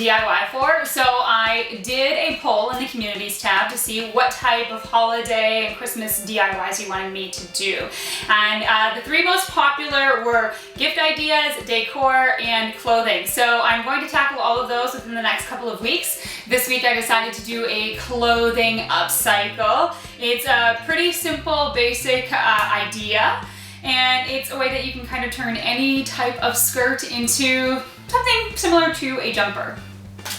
toDIYfor. So I did a poll in the communities tab to see what type of holiday and Christmas DIYs you wanted me to do. And the three most popular were gift ideas, decor, and clothing. So I'm going to tackle all of those within the next couple of weeks. This week I decided to do a clothing upcycle. It's a pretty simple, basic idea. And it's a way that you can kind of turn any type of skirt into something similar to a jumper.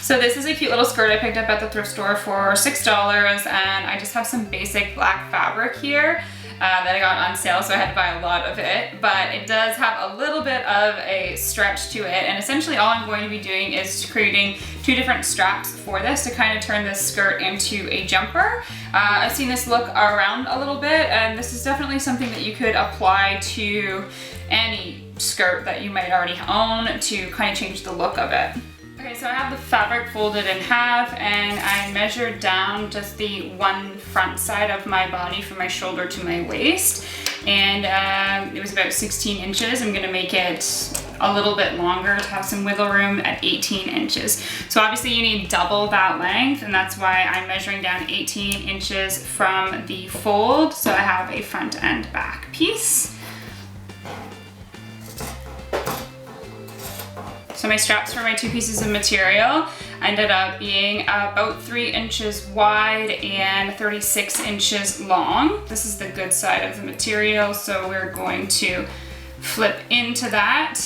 So this is a cute little skirt I picked up at the thrift store for $6, and I just have some basic black fabric here that I got on sale, so I had to buy a lot of it, but it does have a little bit of a stretch to it, and essentially all I'm going to be doing is creating two different straps for this to kind of turn this skirt into a jumper. I've seen this look around a little bit, and this is definitely something that you could apply to any skirt that you might already own to kind of change the look of it. Okay, so I have the fabric folded in half, and I measured down just the one front side of my body from my shoulder to my waist, and it was about 16 inches. I'm gonna make it a little bit longer to have some wiggle room at 18 inches. So obviously you need double that length, and that's why I'm measuring down 18 inches from the fold, so I have a front and back piece. So my straps for my two pieces of material ended up being about 3 inches wide and 36 inches long. This is the good side of the material, so we're going to flip into that,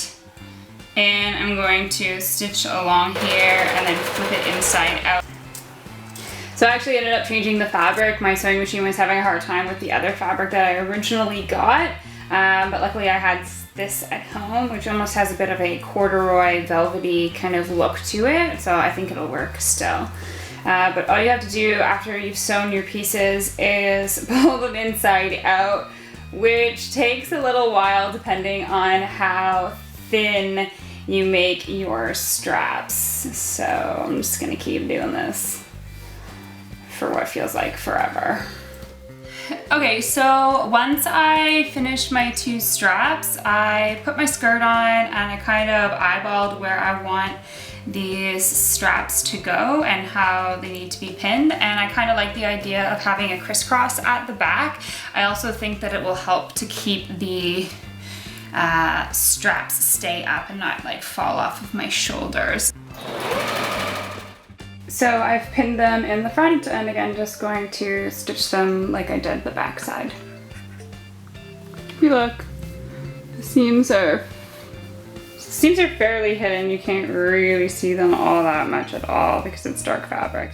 and I'm going to stitch along here and then flip it inside out. So I actually ended up changing the fabric. My sewing machine was having a hard time with the other fabric that I originally got, but luckily I had this at home, which almost has a bit of a corduroy velvety kind of look to it, so I think it'll work still. But all you have to do after you've sewn your pieces is pull them inside out, which takes a little while depending on how thin you make your straps. So I'm just gonna keep doing this for what feels like forever. Okay, so once I finished my two straps, I put my skirt on and I kind of eyeballed where I want these straps to go and how they need to be pinned, and I kind of like the idea of having a crisscross at the back. I also think that it will help to keep the straps stay up and not like fall off of my shoulders. So I've pinned them in the front, and again just going to stitch them like I did the back side. Look, the seams are fairly hidden. You can't really see them all that much at all because it's dark fabric.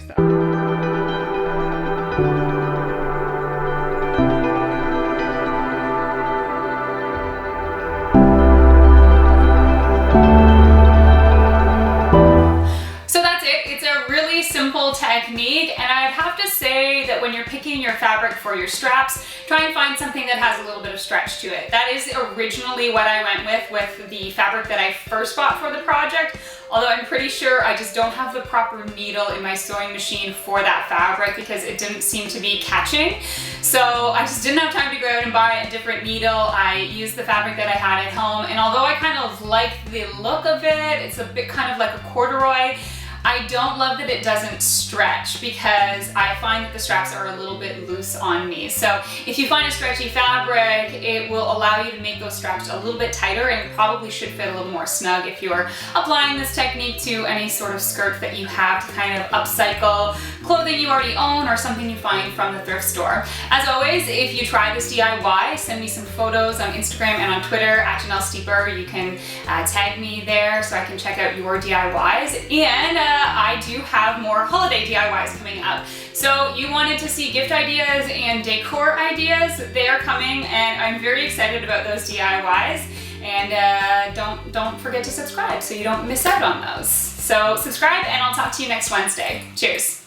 Technique, and I'd have to say that when you're picking your fabric for your straps, try and find something that has a little bit of stretch to it. That is originally what I went with the fabric that I first bought for the project, although I'm pretty sure I just don't have the proper needle in my sewing machine for that fabric because it didn't seem to be catching. So I just didn't have time to go out and buy a different needle. I used the fabric that I had at home, and although I kind of like the look of it, it's a bit kind of like a corduroy, I don't love that it doesn't stretch because I find that the straps are a little bit loose on me. So if you find a stretchy fabric, it will allow you to make those straps a little bit tighter, and it probably should fit a little more snug if you're applying this technique to any sort of skirt that you have to kind of upcycle clothing you already own or something you find from the thrift store. As always, if you try this DIY, send me some photos on Instagram and on Twitter at Janelle Steeper. You can tag me there so I can check out your DIYs. And I do have more holiday DIYs coming up. So you wanted to see gift ideas and decor ideas, they are coming, and I'm very excited about those DIYs. And don't forget to subscribe so you don't miss out on those. So subscribe, and I'll talk to you next Wednesday. Cheers.